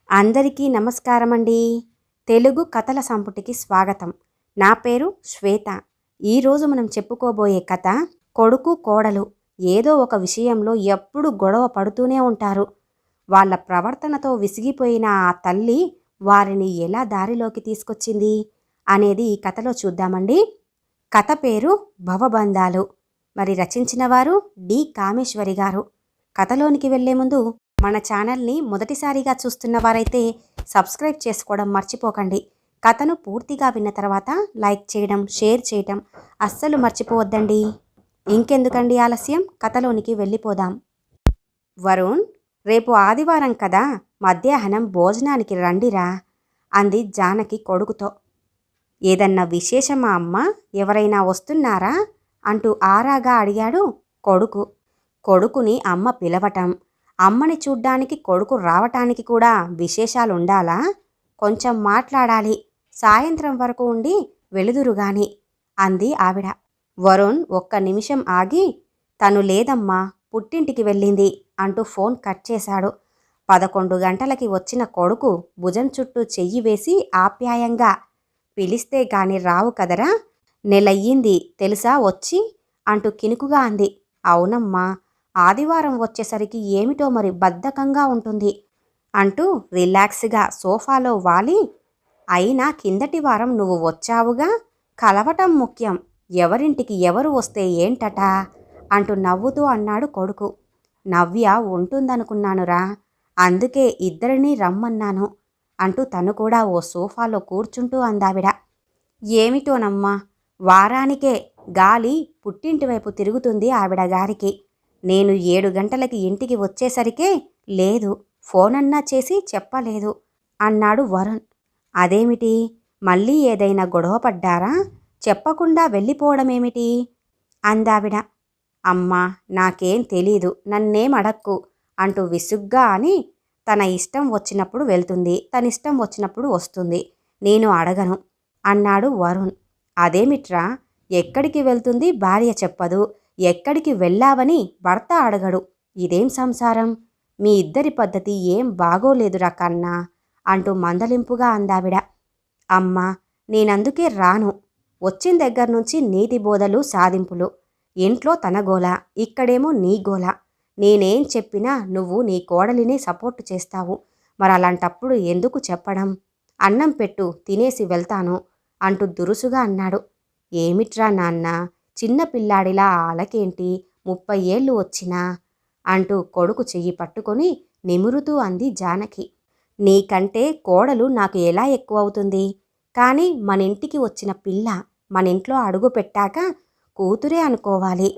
అందరికీ నమస్కారమండి. తెలుగు కథల సంపుటికి స్వాగతం. నా పేరు శ్వేత. ఈరోజు మనం చెప్పుకోబోయే కథ కొడుకు కోడలు ఏదో ఒక విషయంలో ఎప్పుడు గొడవ పడుతూనే ఉంటారు. వాళ్ళ ప్రవర్తనతో విసిగిపోయిన ఆ తల్లి వారిని ఎలా దారిలోకి తీసుకొచ్చింది అనేది ఈ కథలో చూద్దామండి. కథ పేరు భవబంధాలు. మరి రచించిన వారు డి కామేశ్వరి గారు. కథలోనికి వెళ్లే ముందు మన ఛానల్ని మొదటిసారిగా చూస్తున్న వారైతే సబ్స్క్రైబ్ చేసుకోవడం మర్చిపోకండి. కథను పూర్తిగా విన్న తర్వాత లైక్ చేయడం, షేర్ చేయడం అస్సలు మర్చిపోవద్దండి. ఇంకెందుకండి ఆలస్యం, కథలోనికి వెళ్ళిపోదాం. వరుణ్, రేపు ఆదివారం కదా, మధ్యాహ్నం భోజనానికి రండిరా అంది జానకి కొడుకుతో. ఏదన్నా విశేషమా అమ్మ? ఎవరైనా వస్తున్నారా అంటూ ఆరాగా అడిగాడు కొడుకు. కొడుకుని అమ్మ పిలవటం, అమ్మని చూడ్డానికి కొడుకు రావటానికి కూడా విశేషాలుండాలా? కొంచెం మాట్లాడాలి, సాయంత్రం వరకు ఉండి వెలుదురుగాని అంది ఆవిడ. వరుణ్ ఒక్క నిమిషం ఆగి, తను లేదమ్మా, పుట్టింటికి వెళ్ళింది అంటూ ఫోన్ కట్ చేశాడు. 11 గంటలకి వచ్చిన కొడుకు భుజం చుట్టూ చెయ్యి వేసి ఆప్యాయంగా, పిలిస్తే గాని రావు కదరా, నెలయ్యింది తెలుసా వచ్చి అంటూ కినుకుగా అంది. అవునమ్మా, ఆదివారం వచ్చేసరికి ఏమిటో మరి బద్ధకంగా ఉంటుంది అంటూ రిలాక్స్గా సోఫాలో వాలి, అయినా కిందటి వారం నువ్వు వచ్చావుగా, కలవటం ముఖ్యం, ఎవరింటికి ఎవరు వస్తే ఏంటట అంటూ నవ్వుతూ అన్నాడు కొడుకు. నవ్య ఉంటుందనుకున్నానురా, అందుకే ఇద్దరినీ రమ్మన్నాను అంటూ తను కూడా ఓ సోఫాలో కూర్చుంటూ అందావిడ. ఏమిటోనమ్మా, వారానికే గాలి పుట్టింటి వైపు తిరుగుతుంది ఆవిడ గారికి. నేను 7 గంటలకి ఇంటికి వచ్చేసరికే లేదు, ఫోనన్నా చేసి చెప్పలేదు అన్నాడు వరుణ్. అదేమిటి, మళ్ళీ ఏదైనా గొడవ పడ్డారా? చెప్పకుండా వెళ్ళిపోవడమేమిటి అందావిడ. అమ్మా, నాకేం తెలీదు, నన్నేం అడక్కు అంటూ విసుగ్గా అని, తన ఇష్టం వచ్చినప్పుడు వెళ్తుంది, తనిష్టం వచ్చినప్పుడు వస్తుంది, నేను అడగను అన్నాడు వరుణ్. అదేమిట్రా, ఎక్కడికి వెళ్తుంది భార్య చెప్పదు, ఎక్కడికి వెళ్ళావని భర్త అడగడు, ఇదేం సంసారం? మీ ఇద్దరి పద్ధతి ఏం బాగోలేదురా కన్నా అంటూ మందలింపుగా అందావిడ. అమ్మా, నేనందుకే రాను, వచ్చిన దగ్గర నుంచి నీతి బోధలు సాధింపులు, ఇంట్లో తన గోల, ఇక్కడేమో నీ గోల, నేనేం చెప్పినా నువ్వు నీ కోడలినే సపోర్టు చేస్తావు, మరలాంటప్పుడు ఎందుకు చెప్పడం? అన్నం పెట్టు, తినేసి వెళ్తాను అంటూ దురుసుగా అన్నాడు. ఏమిట్రా నాన్న, చిన్న పిల్లాడిలా ఆలకేంటి, 30 ఏళ్ళు వచ్చినా అంటూ కొడుకు చెయ్యి పట్టుకొని నిమురుతూ అంది జానకి. నీకంటే కోడలు నాకు ఎలా ఎక్కువ అవుతుంది? కానీ మనింటికి వచ్చిన పిల్ల మనింట్లో అడుగు పెట్టాక కూతురే అనుకోవాలి.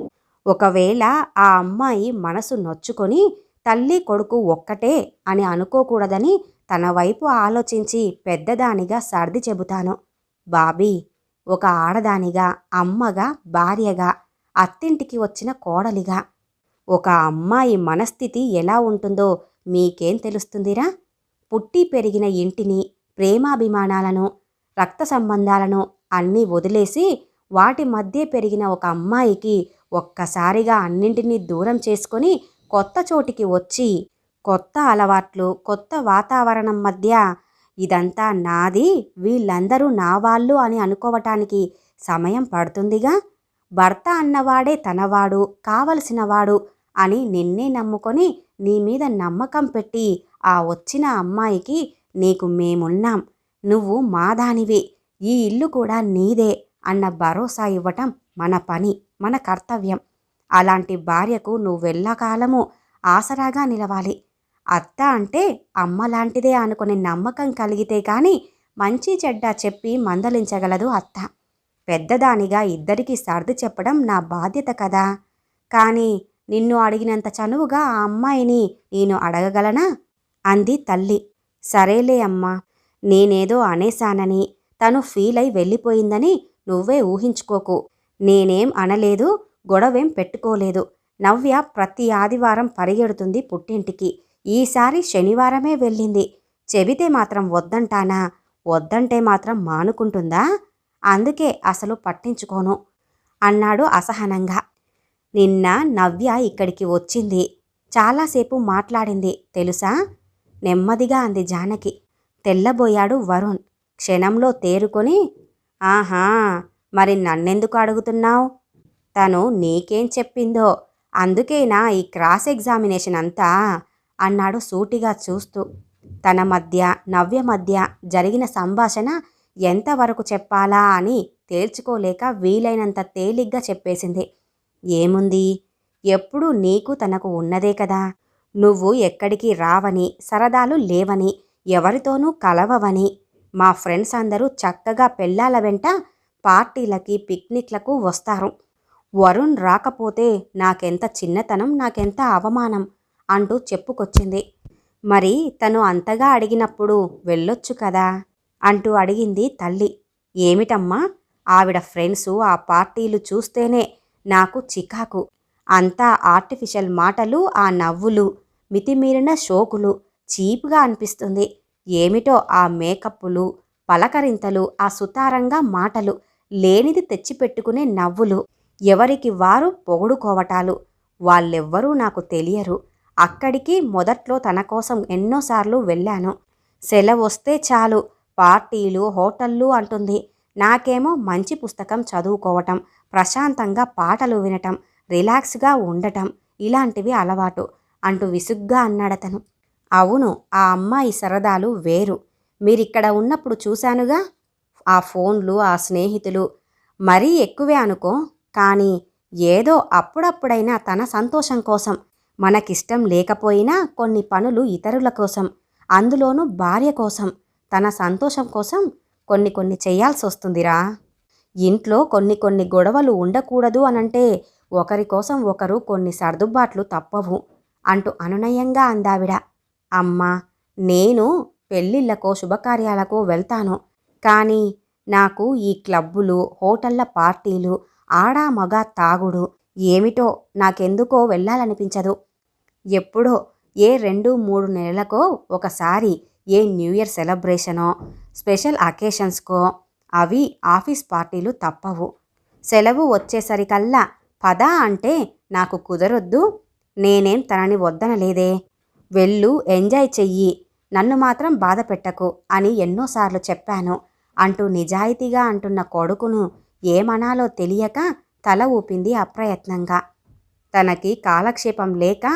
ఒకవేళ ఆ అమ్మాయి మనసు నొచ్చుకొని తల్లి కొడుకు ఒక్కటే అని అనుకోకూడదని తన వైపు ఆలోచించి పెద్దదానిగా సర్ది చెబుతాను. బాబీ, ఒక ఆడదానిగా, అమ్మగా, భార్యగా, అత్తింటికి వచ్చిన కోడలిగా ఒక అమ్మాయి మనస్థితి ఎలా ఉంటుందో మీకేం తెలుస్తుందిరా? పుట్టి పెరిగిన ఇంటిని, ప్రేమాభిమానాలను, రక్త సంబంధాలను అన్నీ వదిలేసి వాటి మధ్య పెరిగిన ఒక అమ్మాయికి ఒక్కసారిగా అన్నింటినీ దూరం చేసుకొని కొత్త చోటికి వచ్చి, కొత్త అలవాట్లు, కొత్త వాతావరణం మధ్య ఇదంతా నాది, వీళ్ళందరూ నా వాళ్ళు అని అనుకోవటానికి సమయం పడుతుందిగా. భర్త అన్నవాడే తనవాడు, కావలసినవాడు అని నిన్నే నమ్ముకొని నీ మీద నమ్మకం పెట్టి ఆ వచ్చిన అమ్మాయికి నీకు మేమున్నాం, నువ్వు మాదానివి, ఈ ఇల్లు కూడా నీదే అన్న భరోసా ఇవ్వటం మన పని, మన కర్తవ్యం. అలాంటి భార్యకు నువ్వెల్లకాలము ఆసరాగా నిలవాలి. అత్త అంటే అమ్మలాంటిదే అనుకునే నమ్మకం కలిగితే కానీ మంచి చెడ్డ చెప్పి మందలించగలదు అత్త. పెద్దదానిగా ఇద్దరికీ సర్ది చెప్పడం నా బాధ్యత కదా. కానీ నిన్ను అడిగినంత చనువుగా ఆ అమ్మాయిని నేను అడగగలనా అంది తల్లి. సరేలే అమ్మా, నేనేదో అనేశానని, తను ఫీల్ అయి వెళ్ళిపోయిందని నువ్వే ఊహించుకోకు. నేనేం అనలేదు, గొడవేం పెట్టుకోలేదు. నవ్య ప్రతి ఆదివారం పరిగెడుతుంది పుట్టింటికి, ఈసారి శనివారమే వెళ్ళింది. చెబితే మాత్రం వద్దంటానా? వద్దంటే మాత్రం మానుకుంటుందా? అందుకే అసలు పట్టించుకోను అన్నాడు అసహనంగా. నిన్న నవ్య ఇక్కడికి వచ్చింది, చాలాసేపు మాట్లాడింది తెలుసా. నెమ్మదిగా అంది జానకి. తెల్లబోయాడు వరుణ్. క్షణంలో తేరుకొని, ఆహా, మరి నన్నెందుకు అడుగుతున్నావు? తను నీకేం చెప్పిందో అందుకేనా ఈ క్రాస్ ఎగ్జామినేషన్ అంతా? అన్నాడు సూటిగా చూస్తూ. తన మధ్య నవ్య మధ్య జరిగిన సంభాషణ ఎంతవరకు చెప్పాలా అని తేల్చుకోలేక వీలైనంత తేలిగ్గా చెప్పేసింది. ఏముంది, ఎప్పుడూ నీకు తనకు ఉన్నదే కదా. నువ్వు ఎక్కడికి రావని, సరదాలు లేవని, ఎవరితోనూ కలవవని. మా ఫ్రెండ్స్ అందరూ చక్కగా పెళ్ళాల వెంట పార్టీలకి పిక్నిక్లకు వస్తారు. వరుణ్ రాకపోతే నాకెంత చిన్నతనం, నాకెంత అవమానం అంటూ చెప్పుకొచ్చింది. మరి తను అంతగా అడిగినప్పుడు వెళ్ళొచ్చు కదా అంటూ అడిగింది తల్లి. ఏమిటమ్మా, ఆవిడ ఫ్రెండ్సు ఆ పార్టీలు చూస్తేనే నాకు చికాకు. అంతా ఆర్టిఫిషియల్ మాటలు, ఆ నవ్వులు, మితిమీరిన షోకులు చీప్గా అనిపిస్తుంది. ఏమిటో ఆ మేకప్పులు, పలకరింతలు, ఆ సుతారంగా మాటలు, లేనిది తెచ్చిపెట్టుకునే నవ్వులు, ఎవరికి వారు పొగుడుకోవటాలు. వాళ్ళెవ్వరూ నాకు తెలియరు. అక్కడికి మొదట్లో తన కోసం ఎన్నోసార్లు వెళ్ళాను. సెలవొస్తే చాలు పార్టీలు, హోటళ్ళు అంటుంది. నాకేమో మంచి పుస్తకం చదువుకోవటం, ప్రశాంతంగా పాటలు వినటం, రిలాక్స్గా ఉండటం, ఇలాంటివి అలవాటు అంటూ విసుగ్గా అన్నాడతను. అవును, ఆ అమ్మాయి సరదాలు వేరు. మీరిక్కడ ఉన్నప్పుడు చూశానుగా. ఆ ఫోన్లు, ఆ స్నేహితులు మరీ ఎక్కువే అనుకో. కానీ ఏదో అప్పుడప్పుడైనా తన సంతోషం కోసం, మనకిష్టం లేకపోయినా కొన్ని పనులు ఇతరుల కోసం, అందులోనూ భార్య కోసం, తన సంతోషం కోసం కొన్ని కొన్ని చెయ్యాల్సి వస్తుందిరా. ఇంట్లో కొన్ని కొన్ని గొడవలు ఉండకూడదు అనంటే ఒకరి కోసం ఒకరు కొన్ని సర్దుబాట్లు తప్పవు అంటూ అనునయంగా అందావిడ. అమ్మా, నేను పెళ్ళిళ్ళకో శుభకార్యాలకో వెళ్తాను. కానీ నాకు ఈ క్లబ్బులు, హోటళ్ల పార్టీలు, ఆడా మగ తాగుడు ఏమిటో నాకెందుకో వెళ్ళాలనిపించదు. ఎప్పుడో ఏ 2-3 నెలలకో ఒకసారి ఏ న్యూ ఇయర్ సెలబ్రేషనో, స్పెషల్ అకేషన్స్కో, అవి ఆఫీస్ పార్టీలు తప్పవు. సెలవు వచ్చేసరికల్లా పద అంటే నాకు కుదరొద్దు. నేనేం తనని వద్దనలేదే. వెళ్ళు, ఎంజాయ్ చెయ్యి, నన్ను మాత్రం బాధ పెట్టకు అని ఎన్నోసార్లు చెప్పాను అంటూ నిజాయితీగా అంటున్న కొడుకును ఏమనాలో తెలియక తల ఊపింది అప్రయత్నంగా. తనకి కాలక్షేపం లేక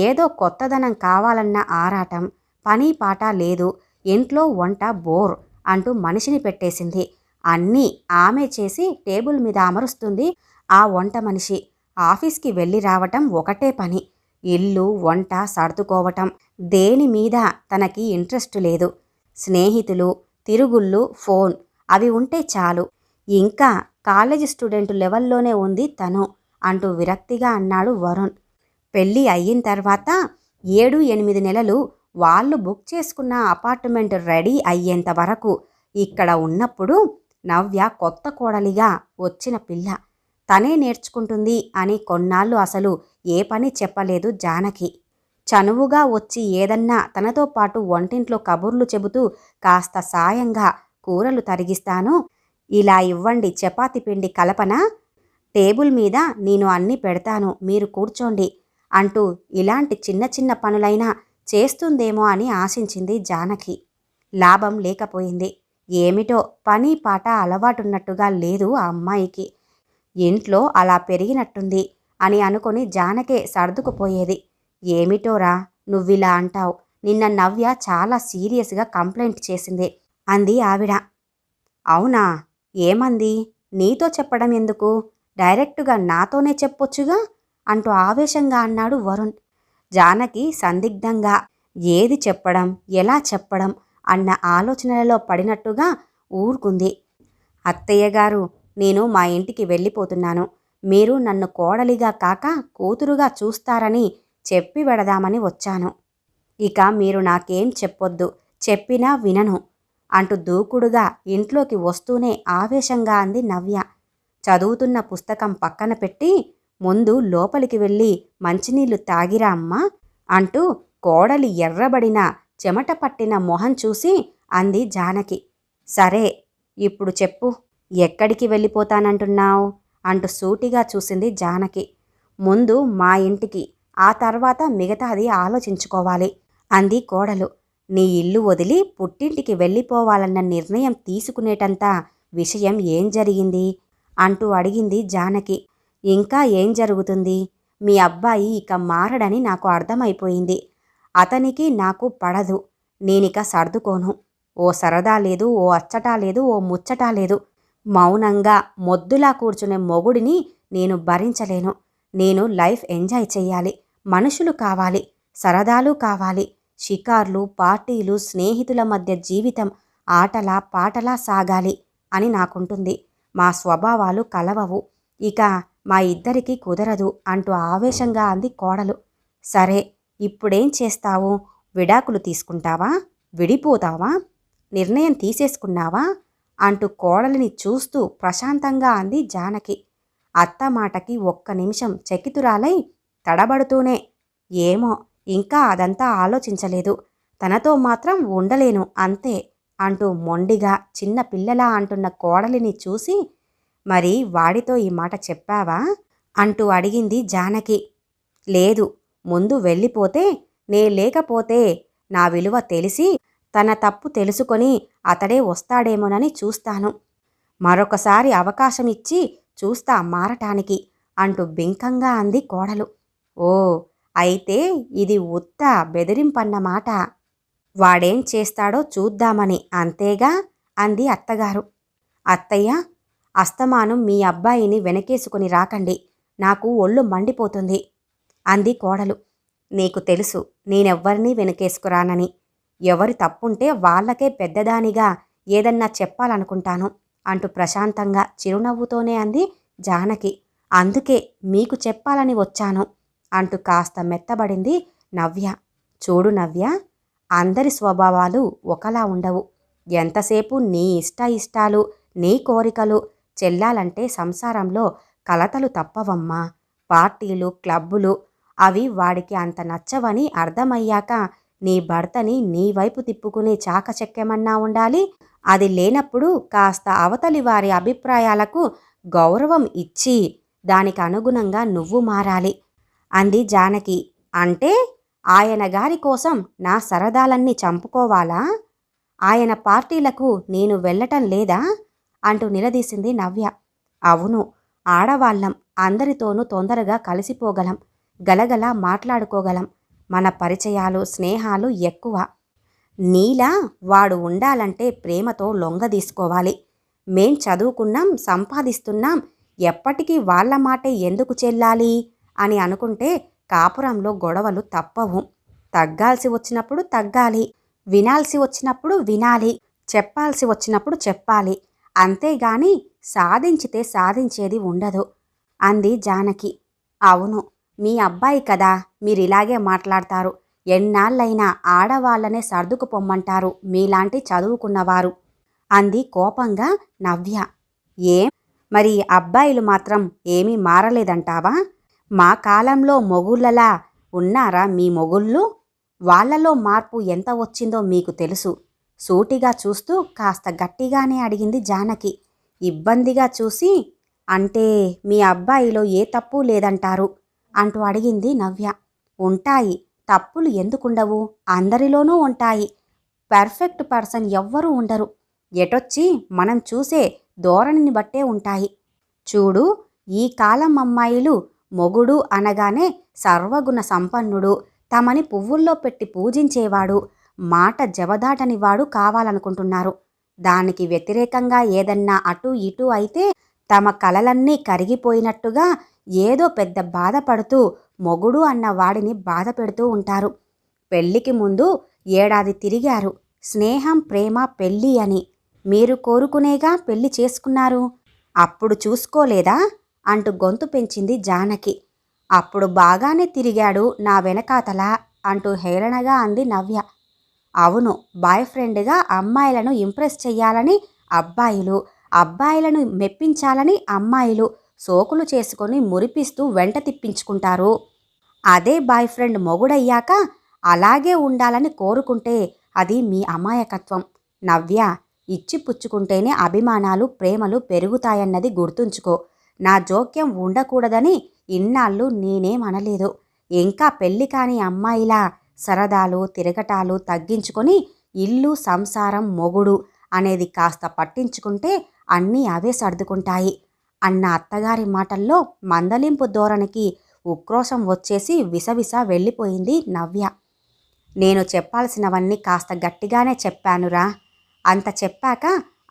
ఏదో కొత్తదనం కావాలన్న ఆరాటం, పని పాట లేదు, ఇంట్లో వంట బోర్ అంటూ మనిషిని పెట్టేసింది. అన్నీ ఆమె చేసి టేబుల్ మీద అమరుస్తుంది ఆ వంట మనిషి. ఆఫీస్కి వెళ్ళి రావటం ఒకటే పని. ఇల్లు, వంట సర్దుకోవటం, దేని మీద తనకి ఇంట్రెస్ట్ లేదు. స్నేహితులు, తిరుగుళ్ళు, ఫోన్ అవి ఉంటే చాలు. ఇంకా కాలేజీ స్టూడెంట్ లెవెల్లోనే ఉంది తను అంటూ విరక్తిగా అన్నాడు వరుణ్. పెళ్ళి అయిన తర్వాత 7-8 నెలలు వాళ్ళు బుక్ చేసుకున్న అపార్ట్మెంట్ రెడీ అయ్యేంత వరకు ఇక్కడ ఉన్నప్పుడు నవ్య కొత్త కోడలిగా వచ్చిన పిల్ల. తనే నేర్చుకుంటుంది అని కొన్నాళ్ళు అసలు ఏ పని చెప్పలేదు జానకి. చనువుగా వచ్చి ఏదన్నా తనతో పాటు వంటింట్లో కబుర్లు చెబుతూ కాస్త సాయంగా కూరలు తరిగిస్తాను, ఇలా ఇవ్వండి చపాతి పిండి కలపన, టేబుల్ మీద నేను అన్నీ పెడతాను, మీరు కూర్చోండి అంటూ ఇలాంటి చిన్న చిన్న పనులైనా చేస్తుందేమో అని ఆశించింది జానకి. లాభం లేకపోయింది. ఏమిటో పని పాట అలవాటున్నట్టుగా లేదు ఆ అమ్మాయికి. ఇంట్లో అలా పెరిగినట్టుంది అని అనుకుని జానకే సర్దుకుపోయేది. ఏమిటోరా నువ్విలా అంటావు, నిన్న నవ్య చాలా సీరియస్గా కంప్లైంట్ చేసింది అంది ఆవిడ. అవునా, ఏమంది? నీతో చెప్పడం ఎందుకు, డైరెక్టుగా నాతోనే చెప్పొచ్చుగా అంటూ ఆవేశంగా అన్నాడు వరుణ్. జానకి సందిగ్ధంగా ఏది చెప్పడం, ఎలా చెప్పడం అన్న ఆలోచనలలో పడినట్టుగా ఊరుకుంది. అత్తయ్యగారు, నేను మా ఇంటికి వెళ్ళిపోతున్నాను. మీరు నన్ను కోడలిగా కాక కూతురుగా చూస్తారని చెప్పి వెడదామని వచ్చాను. ఇక మీరు నాకేం చెప్పొద్దు, చెప్పినా వినను అంటూ దూకుడుగా ఇంట్లోకి వస్తూనే ఆవేశంగా అంది నవ్య. చదువుతున్న పుస్తకం పక్కన పెట్టి ముందు లోపలికి వెళ్ళి మంచినీళ్లు తాగిరా అమ్మా అంటూ కోడలి ఎర్రబడిన చెమట పట్టిన మొహం చూసి అంది జానకి. సరే, ఇప్పుడు చెప్పు, ఎక్కడికి వెళ్ళిపోతానంటున్నావు అంటూ సూటిగా చూసింది జానకి. ముందు మా ఇంటికి, ఆ తర్వాత మిగతాది ఆలోచించుకోవాలి అంది కోడలు. నీ ఇల్లు వదిలి పుట్టింటికి వెళ్ళిపోవాలన్న నిర్ణయం తీసుకునేటంత విషయం ఏం జరిగింది అంటూ అడిగింది జానకి. ఇంకా ఏం జరుగుతుంది? మీ అబ్బాయి ఇక మారడని నాకు అర్థమైపోయింది. అతనికి నాకు పడదు. నేనిక సర్దుకోను. ఓ సరదా లేదు, ఓ అచ్చటా లేదు, ఓ ముచ్చటా లేదు. మౌనంగా మొద్దులా కూర్చునే మొగుడిని నేను భరించలేను. నేను లైఫ్ ఎంజాయ్ చెయ్యాలి. మనుషులు కావాలి, సరదాలు కావాలి. షికార్లు, పార్టీలు, స్నేహితుల మధ్య జీవితం ఆటలా పాటలా సాగాలి అని నాకుంటుంది. మా స్వభావాలు కలవవు. ఇక మా ఇద్దరికీ కుదరదు అంటూ ఆవేశంగా అంది కోడలు. సరే, ఇప్పుడేం చేస్తావు? విడాకులు తీసుకుంటావా? విడిపోతావా? నిర్ణయం తీసేసుకున్నావా అంటూ కోడలిని చూస్తూ ప్రశాంతంగా అంది జానకి. అత్త మాటకి ఒక్క నిమిషం చకితురాలై తడబడుతూనే, ఏమో ఇంకా అదంతా ఆలోచించలేదు. తనతో మాత్రం ఉండలేను అంతే అంటూ మొండిగా చిన్న పిల్లలా అంటున్న కోడలిని చూసి, మరి వాడితో ఈ మాట చెప్పావా అంటూ అడిగింది జానకి. లేదు, ముందు వెళ్ళిపోతే, నే లేకపోతే నా విలువ తెలిసి తన తప్పు తెలుసుకొని అతడే వస్తాడేమోనని చూస్తాను. మరొకసారి అవకాశమిచ్చి చూస్తా మారటానికి అంటూ బింకంగా అంది కోడలు. ఓ, అయితే ఇది ఉత్త బెదిరింపన్నమాట. వాడేం చేస్తాడో చూద్దామని అంతేగా అంది అత్తగారు. అత్తయ్య, అస్తమానం మీ అబ్బాయిని వెనకేసుకుని రాకండి. నాకు ఒళ్ళు మండిపోతుంది అంది కోడలు. నీకు తెలుసు నేనెవ్వరినీ వెనకేసుకురానని. ఎవరి తప్పుంటే వాళ్లకే పెద్దదానిగా ఏదన్నా చెప్పాలనుకుంటాను అంటూ ప్రశాంతంగా చిరునవ్వుతోనే అంది జానకి. అందుకే మీకు చెప్పాలని వచ్చాను అంటూ కాస్త మెత్తబడింది నవ్య. చూడు నవ్య, అందరి స్వభావాలు ఒకలా ఉండవు. ఎంతసేపు నీ ఇష్టాలు, నీ కోరికలు చెల్లాలంటే సంసారంలో కలతలు తప్పవమ్మా. పార్టీలు, క్లబ్బులు అవి వాడికి అంత నచ్చవని అర్థమయ్యాక నీ భర్తని నీ వైపు తిప్పుకునే చాకచక్యమన్నా ఉండాలి. అది లేనప్పుడు కాస్త అవతలి వారి అభిప్రాయాలకు గౌరవం ఇచ్చి దానికి అనుగుణంగా నువ్వు మారాలి అంది జానకి. అంటే ఆయన గారి కోసం నా సరదాలన్నీ చంపుకోవాలా? ఆయన పార్టీలకు నేను వెళ్ళటం లేదా అంటూ నిలదీసింది నవ్య. అవును, ఆడవాళ్ళం, అందరితోనూ తొందరగా కలిసిపోగలం, గలగలా మాట్లాడుకోగలం. మన పరిచయాలు, స్నేహాలు ఎక్కువ. నీలా వాడు ఉండాలంటే ప్రేమతో లొంగదీసుకోవాలి. మేం చదువుకున్నాం, సంపాదిస్తున్నాం, ఎప్పటికీ వాళ్ల మాటే ఎందుకు చెల్లాలి అని అనుకుంటే కాపురంలో గొడవలు తప్పవు. తగ్గాల్సి వచ్చినప్పుడు తగ్గాలి, వినాల్సి వచ్చినప్పుడు వినాలి, చెప్పాల్సి వచ్చినప్పుడు చెప్పాలి. అంతేగాని సాధించితే సాధించేది ఉండదు అంది జానకి. అవును, మీ అబ్బాయి కదా, మీరిలాగే మాట్లాడతారు. ఎన్నాళ్ళైనా ఆడవాళ్లనే సర్దుకుపొమ్మంటారు మీలాంటి చదువుకున్నవారు అంది కోపంగా నవ్య. ఏం మరి అబ్బాయిలు మాత్రం ఏమీ మారలేదంటావా? మా కాలంలో మొగుళ్ళలా ఉన్నారా మీ మొగుళ్ళు? వాళ్లలో మార్పు ఎంత వచ్చిందో మీకు తెలుసు. సూటిగా చూస్తూ కాస్త గట్టిగానే అడిగింది జానకి. ఇబ్బందిగా చూసి, అంటే మీ అబ్బాయిలో ఏ తప్పు లేదంటారు అంటూ అడిగింది నవ్య. ఉంటాయి, తప్పులు ఎందుకుండవు? అందరిలోనూ ఉంటాయి. పర్ఫెక్ట్ పర్సన్ ఎవ్వరూ ఉండరు. ఎటొచ్చి మనం చూసే ధోరణిని బట్టే ఉంటాయి. చూడు, ఈ కాలం అమ్మాయిలు మొగుడు అనగానే సర్వగుణ సంపన్నుడు, తమని పువ్వుల్లో పెట్టి పూజించేవాడు, మాట జవదాటనివాడు కావాలనుకుంటున్నారు. దానికి వ్యతిరేకంగా ఏదన్నా అటు ఇటు అయితే తమ కలలన్నీ కరిగిపోయినట్టుగా ఏదో పెద్ద బాధపడుతూ మొగుడు అన్న వాడిని బాధ పెడుతూ ఉంటారు. పెళ్లికి ముందు ఏడాది తిరిగారు, స్నేహం, ప్రేమ, పెళ్ళి అని. మీరు కోరుకునేగా పెళ్లి చేసుకున్నారు. అప్పుడు చూసుకోలేదా అంటూ గొంతు పెంచింది జానకి. అప్పుడు బాగానే తిరిగాడు నా వెనకాతల అంటూ హేళనగా అంది నవ్య. అవును, బాయ్ ఫ్రెండ్గా అమ్మాయిలను ఇంప్రెస్ చెయ్యాలని అబ్బాయిలు, అబ్బాయిలను మెప్పించాలని అమ్మాయిలు సోకులు చేసుకొని మురిపిస్తూ వెంట తిప్పించుకుంటారు. అదే బాయ్ ఫ్రెండ్ మొగుడయ్యాక అలాగే ఉండాలని కోరుకుంటే అది మీ అమాయకత్వం. నవ్య, ఇచ్చి పుచ్చుకుంటేనే అభిమానాలు, ప్రేమలు పెరుగుతాయన్నది గుర్తుంచుకో. నా జోక్యం ఉండకూడదని ఇన్నాళ్ళు నేనేమనలేదు. ఇంకా పెళ్లి కాని అమ్మాయిలా సరదాలు తిరగటాలు తగ్గించుకొని ఇల్లు సంసారం మొగుడు అనేది కాస్త పట్టించుకుంటే అన్నీ అవే సర్దుకుంటాయి అన్న అత్తగారి మాటల్లో మందలింపు ధోరణికి ఉక్రోషం వచ్చేసి విసవిస వెళ్ళిపోయింది నవ్య. నేను చెప్పాల్సినవన్నీ కాస్త గట్టిగానే చెప్పానురా. అంత చెప్పాక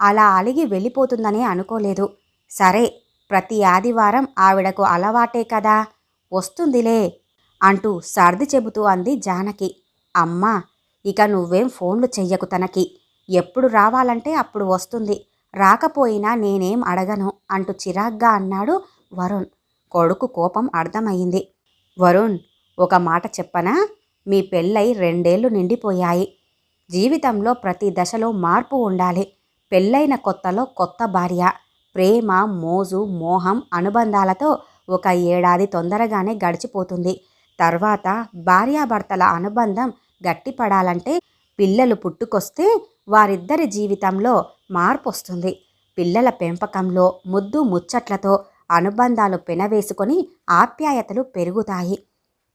అలా అలిగి వెళ్ళిపోతుందనే అనుకోలేదు. సరే, ప్రతి ఆదివారం ఆవిడకు అలవాటే కదా, వస్తుందిలే అంటూ సర్ది చెబుతూ అంది జానకి. అమ్మా, ఇక నువ్వేం ఫోన్లు చెయ్యకు తనకి. ఎప్పుడు రావాలంటే అప్పుడు వస్తుంది, రాకపోయినా నేనేం అడగను అంటూ చిరాగ్గా అన్నాడు వరుణ్. కొడుకు కోపం అర్థమయ్యింది. వరుణ్, ఒక మాట చెప్పనా? మీ పెళ్ళై 2 ఏళ్ళు నిండిపోయాయి. జీవితంలో ప్రతి దశలో మార్పు ఉండాలి. పెళ్ళైన కొత్తలో కొత్త భార్య, ప్రేమ మోజు మోహం అనుబంధాలతో 1 ఏడాది తొందరగానే గడిచిపోతుంది. తర్వాత భార్యాభర్తల అనుబంధం గట్టిపడాలంటే పిల్లలు పుట్టుకొస్తే వారిద్దరి జీవితంలో మార్పు వస్తుంది. పిల్లల పెంపకంలో ముద్దు ముచ్చట్లతో అనుబంధాలు పెనవేసుకొని ఆప్యాయతలు పెరుగుతాయి.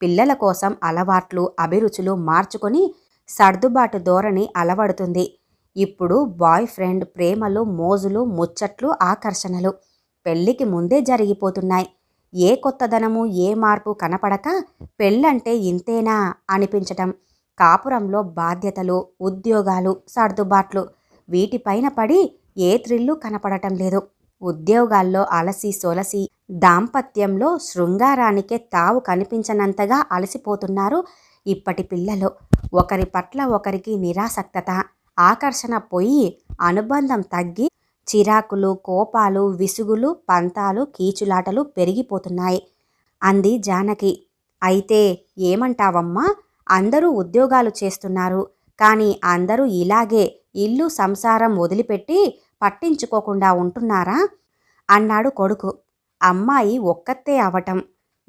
పిల్లల కోసం అలవాట్లు అభిరుచులు మార్చుకొని సర్దుబాటు ధోరణి అలవడుతుంది. ఇప్పుడు బాయ్ ఫ్రెండ్ ప్రేమలు మోజులు ముచ్చట్లు ఆకర్షణలు పెళ్లికి ముందే జరిగిపోతున్నాయి. ఏ కొత్తదనము ఏ మార్పు కనపడక పెళ్ళంటే ఇంతేనా అనిపించటం, కాపురంలో బాధ్యతలు ఉద్యోగాలు సర్దుబాట్లు వీటిపైన పడి ఏ థ్రిల్లు కనపడటం లేదు. ఉద్యోగాల్లో అలసి సొలసి దాంపత్యంలో శృంగారానికే తావు కనిపించనంతగా అలసిపోతున్నారు ఇప్పటి పిల్లలు. ఒకరి పట్ల ఒకరికి నిరాసక్తత ఆకర్షణ పోయి అనుబంధం తగ్గి చిరాకులు కోపాలు విసుగులు పంతాలు కీచులాటలు పెరిగిపోతున్నాయి అంది జానకి. అయితే ఏమంటావమ్మా? అందరూ ఉద్యోగాలు చేస్తున్నారు, కానీ అందరూ ఇలాగే ఇల్లు సంసారం వదిలిపెట్టి పట్టించుకోకుండా ఉంటున్నారా అన్నాడు కొడుకు. అమ్మాయి ఒక్కతే అవటం,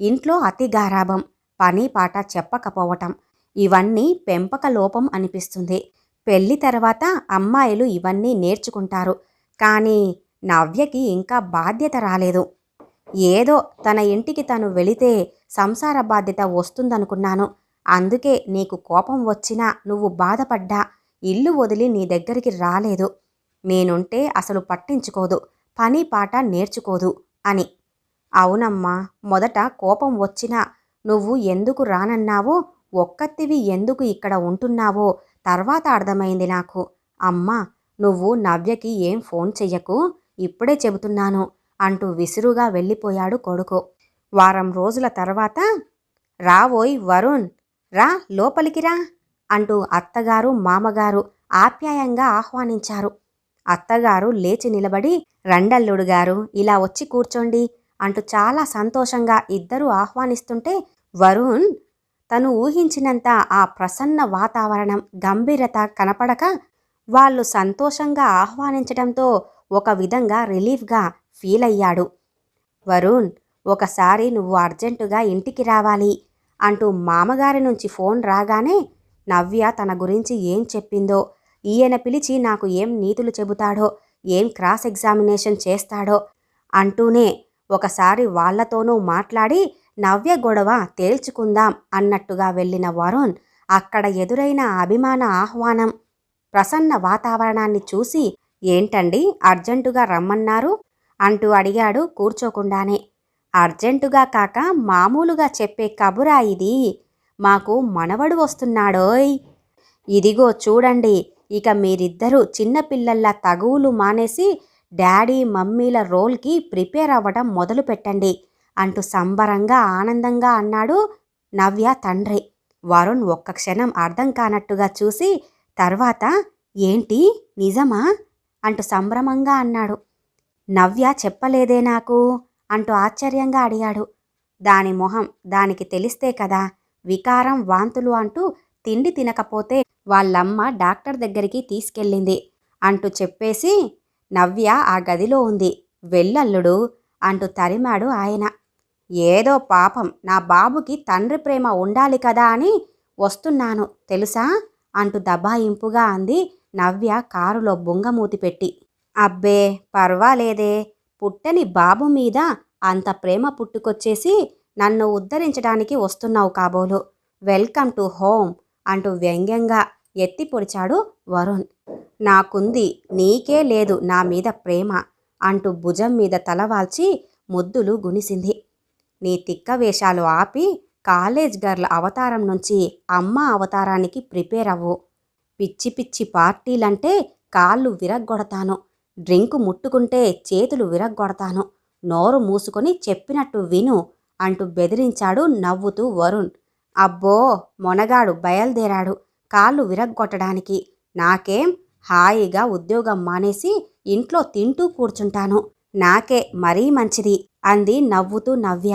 ఇంట్లో అతి గారాబం, పని పాట చెప్పకపోవటం ఇవన్నీ పెంపక లోపం అనిపిస్తుంది. పెళ్లి తర్వాత అమ్మాయిలు ఇవన్నీ నేర్చుకుంటారు. కానీ నవ్యకి ఇంకా బాధ్యత రాలేదు. ఏదో తన ఇంటికి తను వెళితే సంసార బాధ్యత వస్తుందనుకున్నాను. అందుకే నీకు కోపం వచ్చినా నువ్వు బాధపడ్డా ఇల్లు వదిలి నీ దగ్గరికి రాలేదు. నేనుంటే అసలు పట్టించుకోదు, పని పాట నేర్చుకోదు అని. అవునమ్మా, మొదట కోపం వచ్చినా నువ్వు ఎందుకు రానన్నావో, ఒక్కత్తివి ఎందుకు ఇక్కడ ఉంటున్నావో తర్వాత అర్థమైంది నాకు. అమ్మా, నువ్వు నవ్యకి ఏం ఫోన్ చెయ్యకు, ఇప్పుడే చెబుతున్నాను అంటూ విసురుగా వెళ్ళిపోయాడు కొడుకు. వారం రోజుల తర్వాత, రావోయ్ వరుణ్, రా లోపలికి రా అంటూ అత్తగారు మామగారు ఆప్యాయంగా ఆహ్వానించారు. అత్తగారు లేచి నిలబడి, రండల్లుడు గారు, ఇలా వచ్చి కూర్చోండి అంటూ చాలా సంతోషంగా ఇద్దరూ ఆహ్వానిస్తుంటే వరుణ్ తను ఊహించినంత ఆ ప్రసన్న వాతావరణం గంభీరత కనపడక వాళ్ళు సంతోషంగా ఆహ్వానించడంతో ఒక విధంగా రిలీఫ్గా ఫీల్ అయ్యాడు. వరుణ్, ఒకసారి నువ్వు అర్జెంటుగా ఇంటికి రావాలి అంటూ మామగారి నుంచి ఫోన్ రాగానే నవ్య తన గురించి ఏం చెప్పిందో, ఈయన పిలిచి నాకు ఏం నీతులు చెబుతాడో, ఏం క్రాస్ ఎగ్జామినేషన్ చేస్తాడో అంటూనే ఒకసారి వాళ్లతోనూ మాట్లాడి నవ్య గొడవ తేల్చుకుందాం అన్నట్టుగా వెళ్ళిన వరుణ్ అక్కడ ఎదురైన అభిమాన ఆహ్వానం ప్రసన్న వాతావరణాన్ని చూసి, ఏంటండి అర్జెంటుగా రమ్మన్నారు అంటూ అడిగాడు కూర్చోకుండానే. అర్జెంటుగా కాక మామూలుగా చెప్పే కబురా ఇది, మాకు మనవడు వస్తున్నాడోయ్. ఇదిగో చూడండి, ఇక మీరిద్దరూ చిన్నపిల్లల్లా తగువులు మానేసి డాడీ మమ్మీల రోల్కి ప్రిపేర్ అవ్వడం మొదలు పెట్టండి అంటూ సంబరంగా ఆనందంగా అన్నాడు నవ్య తండ్రి. వరుణ్ ఒక్క క్షణం అర్థం కానట్టుగా చూసి తర్వాత, ఏంటి నిజమా అంటూ సంభ్రమంగా అన్నాడు. నవ్య చెప్పలేదే నాకు అంటూ ఆశ్చర్యంగా అడిగాడు. దాని మొహం దానికి తెలిస్తే కదా, వికారం వాంతులు అంటూ తిండి తినకపోతే వాళ్ళమ్మ డాక్టర్ దగ్గరికి తీసుకెళ్ళింది అంటూ చెప్పేసి, నవ్య ఆ గదిలో ఉంది, వెళ్ళల్లుడు అంటూ తరిమాడు ఆయన. ఏదో పాపం నా బాబుకి తండ్రి ప్రేమ ఉండాలి కదా అని వస్తున్నాను తెలుసా అంటూ దబాయింపుగా అంది నవ్య కారులో బుంగమూతి పెట్టి. అబ్బే పర్వాలేదే, పుట్టని బాబు మీద అంత ప్రేమ పుట్టుకొచ్చేసి నన్ను ఉద్ధరించడానికి వస్తున్నావు కాబోలు. వెల్కమ్ టు హోమ్ అంటూ వ్యంగ్యంగా ఎత్తి పొడిచాడు వరుణ్. నాకుంది, నీకే లేదు నా మీద ప్రేమ అంటూ భుజం మీద తలవాల్చి ముద్దులు గునిసింది. నీ తిక్క వేషాలు ఆపి కాలేజ్ గర్ల్ అవతారం నుంచి అమ్మ అవతారానికి ప్రిపేర్ అవ్వు. పిచ్చి పిచ్చి పార్టీలంటే కాళ్ళు విరగ్గొడతాను, డ్రింకు ముట్టుకుంటే చేతులు విరగ్గొడతాను, నోరు మూసుకొని చెప్పినట్టు విను అంటూ బెదిరించాడు నవ్వుతూ వరుణ్. అబ్బో, మొనగాడు బయలుదేరాడు కాళ్ళు విరగ్గొట్టడానికి. నాకేం, హాయిగా ఉద్యోగం మానేసి ఇంట్లో తింటూ కూర్చుంటాను, నాకే మరీ మంచిది అంది నవ్వుతూ నవ్య.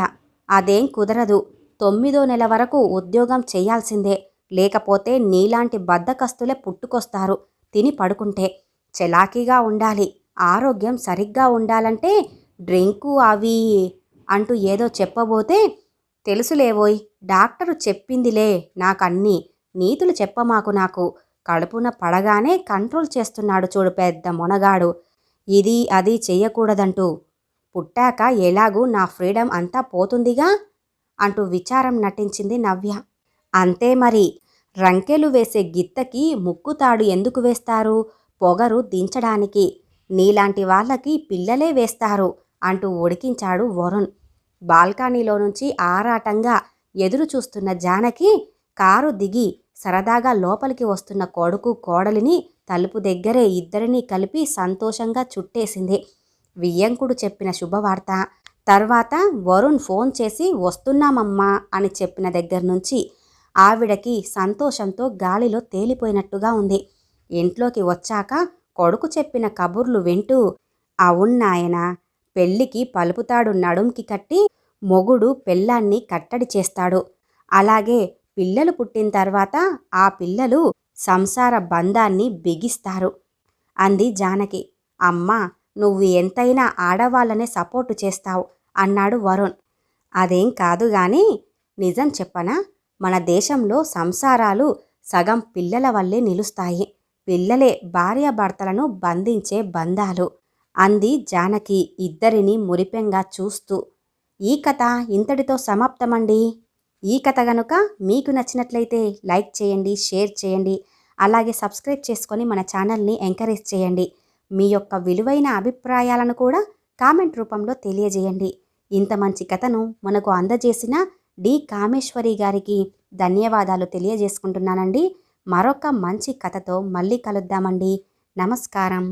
అదేం కుదరదు, 9వ నెల వరకు ఉద్యోగం చెయ్యాల్సిందే, లేకపోతే నీలాంటి బద్ధకస్తులే పుట్టుకొస్తారు తిని పడుకుంటే. చలాకీగా ఉండాలి, ఆరోగ్యం సరిగ్గా ఉండాలంటే డ్రింకు అవి అంటూ ఏదో చెప్పబోతే, తెలుసులేవోయ్, డాక్టరు చెప్పిందిలే నాకన్నీ, నీతులు చెప్పమాకు నాకు, కడుపున పడగానే కంట్రోల్ చేస్తున్నాడు చూడు పెద్ద మొనగాడు, ఇది అది చెయ్యకూడదంటూ. పుట్టాక ఎలాగూ నా ఫ్రీడమ్ అంతా పోతుందిగా అంటూ విచారం నటించింది నవ్య. అంతే మరి, రంకెలు వేసే గిత్తకి ముక్కుతాడు ఎందుకు వేస్తారు? పొగరు దించడానికి. నీలాంటి వాళ్ళకి పిల్లలే వేస్తారు అంటూ ఉడికించాడు వరుణ్. బాల్కనీలో నుంచి ఆరాటంగా ఎదురు చూస్తున్న జానకి కారు దిగి సరదాగా లోపలికి వస్తున్న కొడుకు కోడలిని తలుపు దగ్గరే ఇద్దరినీ కలిపి సంతోషంగా చుట్టేసింది. వియ్యంకుడు చెప్పిన శుభవార్త తర్వాత వరుణ్ ఫోన్ చేసి వస్తున్నామమ్మా అని చెప్పిన దగ్గర నుంచి ఆవిడకి సంతోషంతో గాలిలో తేలిపోయినట్టుగా ఉంది. ఇంట్లోకి వచ్చాక కొడుకు చెప్పిన కబుర్లు వింటూ, అవున్నాయనా, పెళ్ళికి పలుపుతాడు నడుంకి కట్టి, మొగుడు పెళ్ళాన్ని కట్టడి చేస్తాడు, అలాగే పిల్లలు పుట్టిన తర్వాత ఆ పిల్లలు సంసార బంధాన్ని బిగిస్తారు అంది జానకి. అమ్మా, నువ్వు ఎంతైనా ఆడవాళ్ళనే సపోర్టు చేస్తావు అన్నాడు వరుణ్. అదేం కాదు గాని నిజం చెప్పనా, మన దేశంలో సంసారాలు సగం పిల్లల వల్లే నిలుస్తాయి, పిల్లలే భార్యాభర్తలను బంధించే బంధాలు అంది జానకి ఇద్దరిని మురిపెంగా చూస్తూ. ఈ కథ ఇంతటితో సమాప్తమండి. ఈ కథ గనుక మీకు నచ్చినట్లయితే లైక్ చేయండి, షేర్ చేయండి, అలాగే సబ్స్క్రైబ్ చేసుకొని మన ఛానల్ని ఎంకరేజ్ చేయండి. మీ యొక్క విలువైన అభిప్రాయాలను కూడా కామెంట్ రూపంలో తెలియజేయండి. ఇంత మంచి కథను మనకు అందజేసిన డి కామేశ్వరి గారికి ధన్యవాదాలు తెలియజేసుకుంటున్నానండి. మరొక మంచి కథతో మళ్ళీ కలుద్దామండి. నమస్కారం.